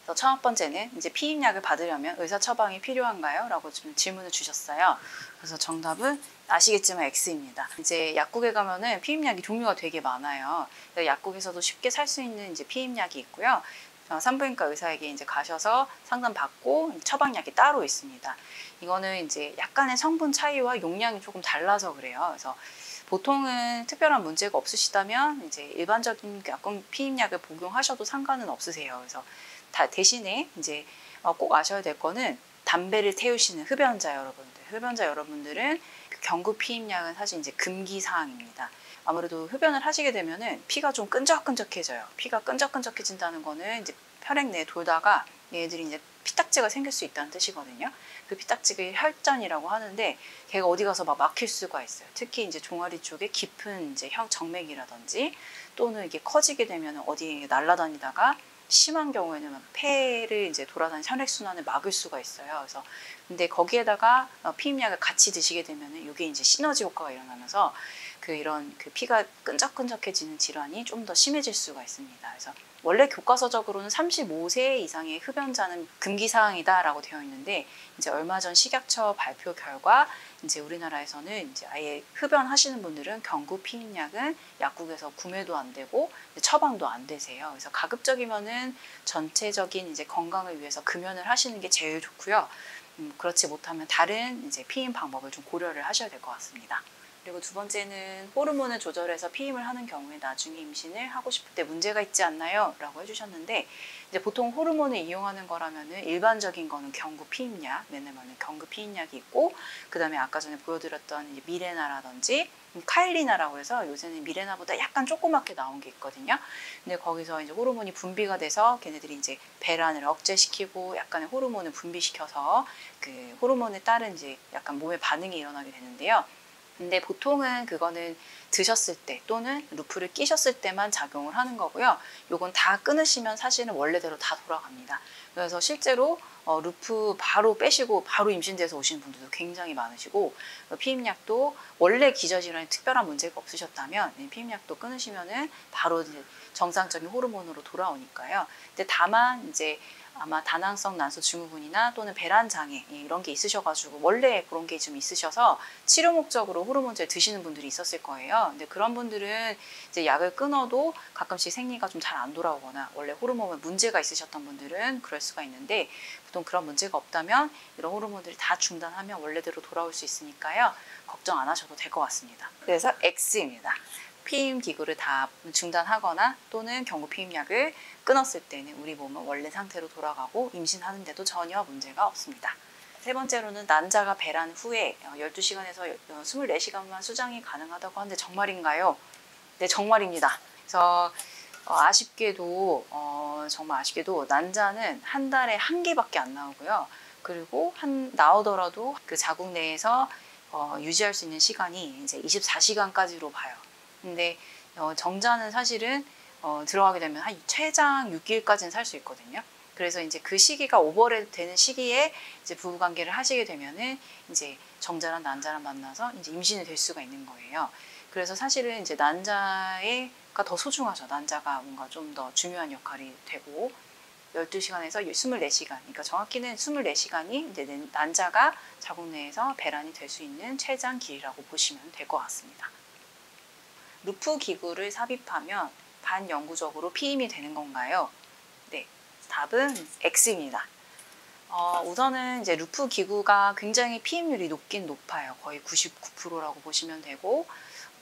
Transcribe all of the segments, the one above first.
그래서 첫 번째는 이제 피임약을 받으려면 의사 처방이 필요한가요? 라고 좀 질문을 주셨어요. 그래서 정답은 아시겠지만 X입니다. 이제 약국에 가면은 피임약이 종류가 되게 많아요. 약국에서도 쉽게 살 수 있는 이제 피임약이 있고요. 산부인과 의사에게 이제 가셔서 상담받고 처방약이 따로 있습니다. 이거는 이제 약간의 성분 차이와 용량이 조금 달라서 그래요. 그래서 보통은 특별한 문제가 없으시다면 이제 일반적인 약국 피임약을 복용하셔도 상관은 없으세요. 그래서 대신에 이제 꼭 아셔야 될 거는 담배를 태우시는 흡연자 여러분들은 그 경구 피임약은 사실 이제 금기 사항입니다. 아무래도 흡연을 하시게 되면은 피가 좀 끈적끈적해져요. 피가 끈적끈적해진다는 거는 이제 혈액 내에 돌다가 얘네들이 이제 피딱지가 생길 수 있다는 뜻이거든요. 그 피딱지가 혈전이라고 하는데 걔가 어디 가서 막 막힐 수가 있어요. 특히 이제 종아리 쪽에 깊은 이제 정맥이라든지 또는 이게 커지게 되면 어디에 날아다니다가 심한 경우에는 폐를 이제 돌아다니는 혈액순환을 막을 수가 있어요. 그래서 근데 거기에다가 피임약을 같이 드시게 되면은 이게 이제 시너지 효과가 일어나면서 이런 피가 끈적끈적해지는 질환이 좀 더 심해질 수가 있습니다. 그래서 원래 교과서적으로는 35세 이상의 흡연자는 금기사항이다라고 되어 있는데 이제 얼마 전 식약처 발표 결과 이제 우리나라에서는 이제 아예 흡연하시는 분들은 경구 피임약은 약국에서 구매도 안 되고 처방도 안 되세요. 그래서 가급적이면은 전체적인 이제 건강을 위해서 금연을 하시는 게 제일 좋고요. 그렇지 못하면 다른 이제 피임 방법을 좀 고려를 하셔야 될 것 같습니다. 그리고 두 번째는 호르몬을 조절해서 피임을 하는 경우에 나중에 임신을 하고 싶을 때 문제가 있지 않나요? 라고 해주셨는데 이제 보통 호르몬을 이용하는 거라면은 일반적인 거는 경구 피임약, 왜냐면은 경구 피임약이 있고 그 다음에 아까 전에 보여드렸던 이제 미레나라든지 카일리나라고 해서 요새는 미레나보다 약간 조그맣게 나온 게 있거든요. 근데 거기서 이제 호르몬이 분비가 돼서 걔네들이 이제 배란을 억제시키고 약간의 호르몬을 분비시켜서 그 호르몬에 따른 이제 약간 몸의 반응이 일어나게 되는데요. 근데 보통은 그거는 드셨을 때 또는 루프를 끼셨을 때만 작용을 하는 거고요. 요건 다 끊으시면 사실은 원래대로 다 돌아갑니다. 그래서 실제로 루프 바로 빼시고 바로 임신돼서 오시는 분들도 굉장히 많으시고 피임약도 원래 기저질환에 특별한 문제가 없으셨다면 피임약도 끊으시면은 바로 이제 정상적인 호르몬으로 돌아오니까요. 근데 다만 이제 아마 다낭성 난소 증후군이나 또는 배란 장애 이런 게 있으셔가지고 원래 그런 게 좀 있으셔서 치료 목적으로 호르몬제를 드시는 분들이 있었을 거예요. 근데 그런 분들은 이제 약을 끊어도 가끔씩 생리가 좀 잘 안 돌아오거나 원래 호르몬에 문제가 있으셨던 분들은 그럴 수가 있는데 보통 그런 문제가 없다면 이런 호르몬들이 다 중단하면 원래대로 돌아올 수 있으니까요. 걱정 안 하셔도 될 것 같습니다. 그래서 X입니다. 피임 기구를 다 중단하거나 또는 경구 피임약을 끊었을 때는 우리 몸은 원래 상태로 돌아가고 임신하는데도 전혀 문제가 없습니다. 세 번째로는 난자가 배란 후에 12시간에서 24시간만 수장이 가능하다고 하는데 정말인가요? 네, 정말입니다. 그래서 아쉽게도 정말 아쉽게도 난자는 한 달에 한 개밖에 안 나오고요. 그리고 나오더라도 그 자궁 내에서 유지할 수 있는 시간이 이제 24시간까지로 봐요. 근데 정자는 사실은 들어가게 되면 한 최장 6개월까지는 살 수 있거든요. 그래서 이제 그 시기가 오버랩 되는 시기에 이제 부부관계를 하시게 되면은 이제 정자랑 난자랑 만나서 이제 임신이 될 수가 있는 거예요. 그래서 사실은 이제 난자가 더 소중하죠. 난자가 뭔가 좀 더 중요한 역할이 되고 12시간에서 24시간, 그러니까 정확히는 24시간이 이제 난자가 자궁 내에서 배란이 될 수 있는 최장 길이라고 보시면 될 것 같습니다. 루프 기구를 삽입하면 반영구적으로 피임이 되는 건가요? 네, 답은 X입니다. 우선은 이제 루프 기구가 굉장히 피임률이 높긴 높아요. 거의 99%라고 보시면 되고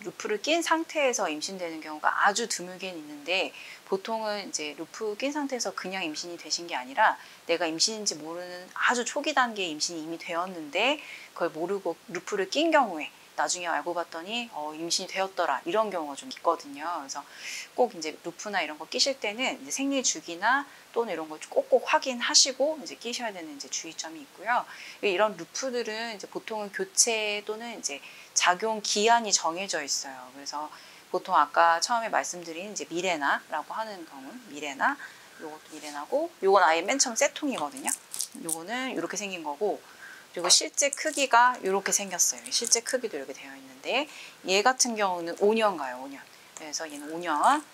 루프를 낀 상태에서 임신되는 경우가 아주 드물긴 있는데 보통은 이제 루프 낀 상태에서 그냥 임신이 되신 게 아니라 내가 임신인지 모르는 아주 초기 단계에 임신이 이미 되었는데 그걸 모르고 루프를 낀 경우에 나중에 알고 봤더니 임신이 되었더라 이런 경우가 좀 있거든요. 그래서 꼭 이제 루프나 이런 거 끼실 때는 이제 생리 주기나 또는 이런 걸 꼭꼭 확인하시고 이제 끼셔야 되는 이제 주의점이 있고요. 이런 루프들은 이제 보통은 교체 또는 이제 작용 기한이 정해져 있어요. 그래서 보통 아까 처음에 말씀드린 이제 미레나라고 하는 경우, 미레나, 요것도 미레나고, 요건 아예 맨 처음 세통이거든요. 요거는 이렇게 생긴 거고, 그리고 실제 크기가 이렇게 생겼어요. 실제 크기도 이렇게 되어 있는데, 얘 같은 경우는 5년 가요, 5년. 그래서 얘는 5년.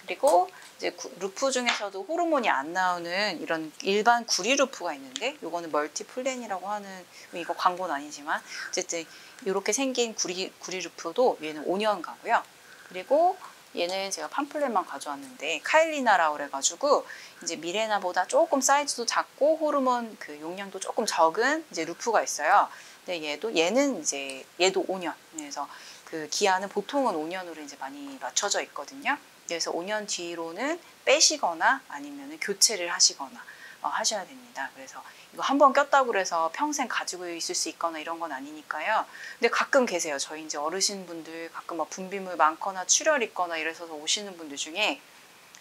그 그리고 이제 루프 중에서도 호르몬이 안 나오는 이런 일반 구리 루프가 있는데 요거는 멀티플랜이라고 하는, 이거 광고는 아니지만 어쨌든 이렇게 생긴 구리 루프도 얘는 5년 가고요. 그리고 얘는 제가 팜플렛만 가져왔는데 카일리나라고 그래가지고 이제 미레나보다 조금 사이즈도 작고 호르몬 그 용량도 조금 적은 이제 루프가 있어요. 근데 얘는 이제 얘도 5년. 그래서 그 기한은 보통은 5년으로 이제 많이 맞춰져 있거든요. 그래서 5년 뒤로는 빼시거나 아니면 교체를 하시거나 하셔야 됩니다. 그래서 이거 한번 꼈다고 해서 평생 가지고 있을 수 있거나 이런 건 아니니까요. 근데 가끔 계세요. 저희 이제 어르신분들 가끔 막 분비물 많거나 출혈 있거나 이래서 오시는 분들 중에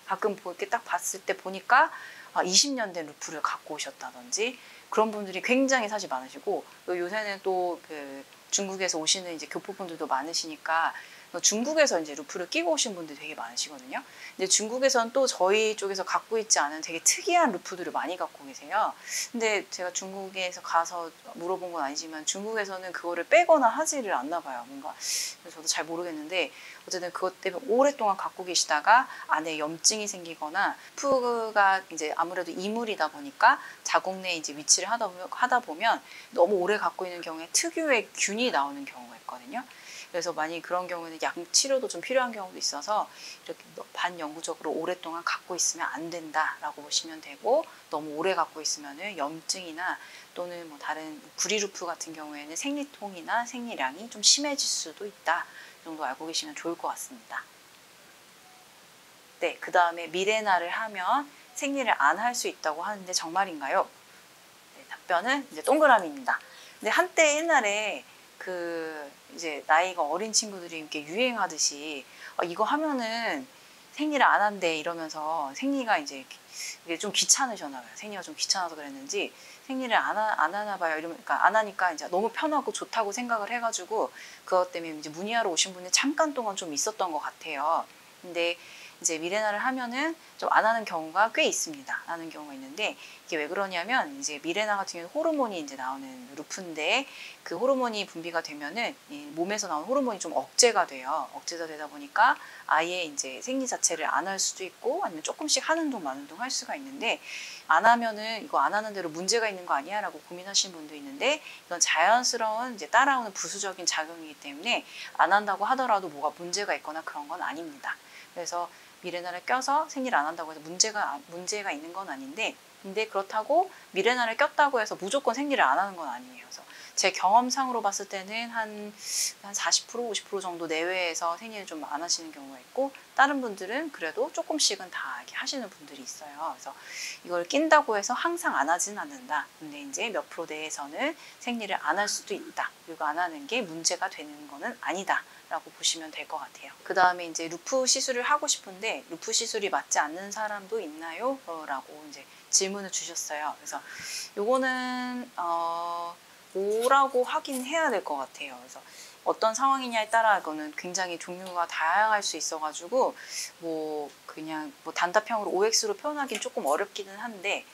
가끔 이렇게 딱 봤을 때 보니까 20년 된 루프를 갖고 오셨다든지 그런 분들이 굉장히 사실 많으시고, 요새는 또 그 중국에서 오시는 이제 교포분들도 많으시니까 중국에서 이제 루프를 끼고 오신 분들이 되게 많으시거든요. 근데 중국에서는 또 저희 쪽에서 갖고 있지 않은 되게 특이한 루프들을 많이 갖고 계세요. 근데 제가 중국에서 가서 물어본 건 아니지만 중국에서는 그거를 빼거나 하지를 않나 봐요. 뭔가 저도 잘 모르겠는데 어쨌든 그것 때문에 오랫동안 갖고 계시다가 안에 염증이 생기거나 루프가 이제 아무래도 이물이다 보니까 자궁 내에 이제 위치를 하다 보면 너무 오래 갖고 있는 경우에 특유의 균이 나오는 경우가 있거든요. 그래서 많이 그런 경우는 약 치료도 좀 필요한 경우도 있어서 이렇게 반영구적으로 오랫동안 갖고 있으면 안 된다라고 보시면 되고, 너무 오래 갖고 있으면 염증이나 또는 뭐 다른 구리루프 같은 경우에는 생리통이나 생리량이 좀 심해질 수도 있다. 이 정도 알고 계시면 좋을 것 같습니다. 네, 그 다음에 미레나를 하면 생리를 안 할 수 있다고 하는데 정말인가요? 네, 답변은 이제 동그라미입니다. 근데 한때 옛날에 그 이제 나이가 어린 친구들이 이렇게 유행하듯이 이거 하면은 생리를 안 한대 이러면서 생리가 이제 이게 좀 귀찮으셨나 봐요. 생리가 좀 귀찮아서 그랬는지 생리를 안 하나 봐요. 이러면 그러니까 안 하니까 이제 너무 편하고 좋다고 생각을 해가지고 그것 때문에 이제 문의하러 오신 분이 잠깐 동안 좀 있었던 것 같아요. 근데 이제 미레나를 하면은 좀 안 하는 경우가 꽤 있습니다. 안 하는 경우가 있는데 이게 왜 그러냐면 이제 미레나 같은 경우는 호르몬이 이제 나오는 루프인데 그 호르몬이 분비가 되면은 이 몸에서 나오는 호르몬이 좀 억제가 돼요. 억제가 되다 보니까 아예 이제 생리 자체를 안 할 수도 있고 아니면 조금씩 하는 동 마는 동 할 수가 있는데, 안 하면은 이거 안 하는 대로 문제가 있는 거 아니야? 라고 고민하시는 분도 있는데 이건 자연스러운 이제 따라오는 부수적인 작용이기 때문에 안 한다고 하더라도 뭐가 문제가 있거나 그런 건 아닙니다. 그래서 미레나를 껴서 생리를 안 한다고 해서 문제가 있는 건 아닌데, 근데 그렇다고 미레나를 꼈다고 해서 무조건 생리를 안 하는 건 아니에요. 그래서 제 경험상으로 봤을 때는 한 40%, 50% 정도 내외에서 생리를 좀 안 하시는 경우가 있고, 다른 분들은 그래도 조금씩은 다 이렇게 하시는 분들이 있어요. 그래서 이걸 낀다고 해서 항상 안 하지는 않는다. 근데 이제 몇 프로 내에서는 생리를 안 할 수도 있다. 그리고 안 하는 게 문제가 되는 거는 아니다. 라고 보시면 될 것 같아요. 그 다음에 이제 루프 시술을 하고 싶은데 루프 시술이 맞지 않는 사람도 있나요? 라고 이제 질문을 주셨어요. 그래서 요거는 뭐라고 하긴 해야 될 것 같아요. 그래서 어떤 상황이냐에 따라 이거는 굉장히 종류가 다양할 수 있어가지고 뭐 그냥 뭐 단답형으로 OX로 표현하기는 조금 어렵기는 한데,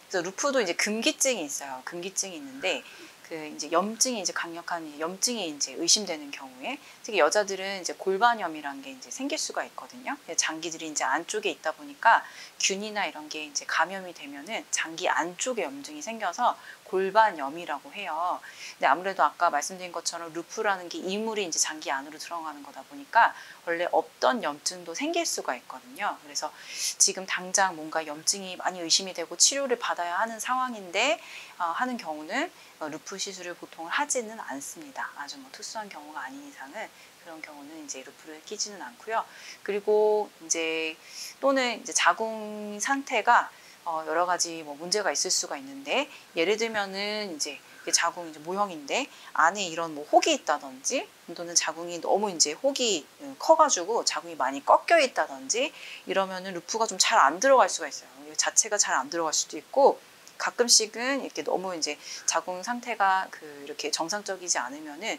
그래서 루프도 이제 금기증이 있어요. 금기증이 있는데 그 이제 염증이 이제 강력한 염증이 이제 의심되는 경우에, 특히 여자들은 이제 골반염이라는 게 이제 생길 수가 있거든요. 장기들이 이제 안쪽에 있다 보니까 균이나 이런 게 이제 감염이 되면은 장기 안쪽에 염증이 생겨서 골반염이라고 해요. 근데 아무래도 아까 말씀드린 것처럼 루프라는 게 이물이 이제 장기 안으로 들어가는 거다 보니까 원래 없던 염증도 생길 수가 있거든요. 그래서 지금 당장 뭔가 염증이 많이 의심이 되고 치료를 받아야 하는 상황인데 하는 경우는 루프 시술을 보통 하지는 않습니다. 아주 뭐 특수한 경우가 아닌 이상은 그런 경우는 이제 루프를 끼지는 않고요. 그리고 이제 또는 이제 자궁 상태가 여러 가지 뭐 문제가 있을 수가 있는데, 예를 들면은 이제 자궁 이제 모형인데 안에 이런 뭐 혹이 있다든지 또는 자궁이 너무 이제 혹이 커가지고 자궁이 많이 꺾여 있다든지 이러면은 루프가 좀 잘 안 들어갈 수가 있어요. 자체가 잘 안 들어갈 수도 있고, 가끔씩은 이렇게 너무 이제 자궁 상태가 이렇게 정상적이지 않으면은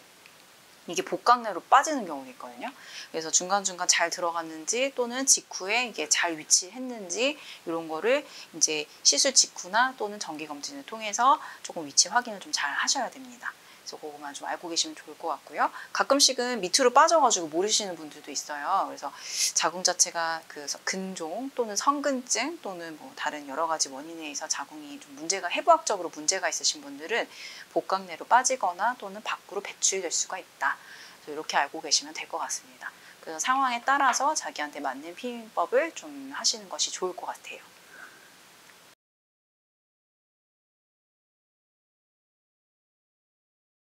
이게 복강내로 빠지는 경우가 있거든요. 그래서 중간중간 잘 들어갔는지 또는 직후에 이게 잘 위치했는지 이런 거를 이제 시술 직후나 또는 정기 검진을 통해서 조금 위치 확인을 좀 잘 하셔야 됩니다. 그래서 그거만 좀 알고 계시면 좋을 것 같고요. 가끔씩은 밑으로 빠져가지고 모르시는 분들도 있어요. 그래서 자궁 자체가 그 근종 또는 성근증 또는 뭐 다른 여러 가지 원인에 의해서 자궁이 좀 문제가 해부학적으로 문제가 있으신 분들은 복강 내로 빠지거나 또는 밖으로 배출될 수가 있다. 이렇게 알고 계시면 될 것 같습니다. 그래서 상황에 따라서 자기한테 맞는 피임법을 좀 하시는 것이 좋을 것 같아요.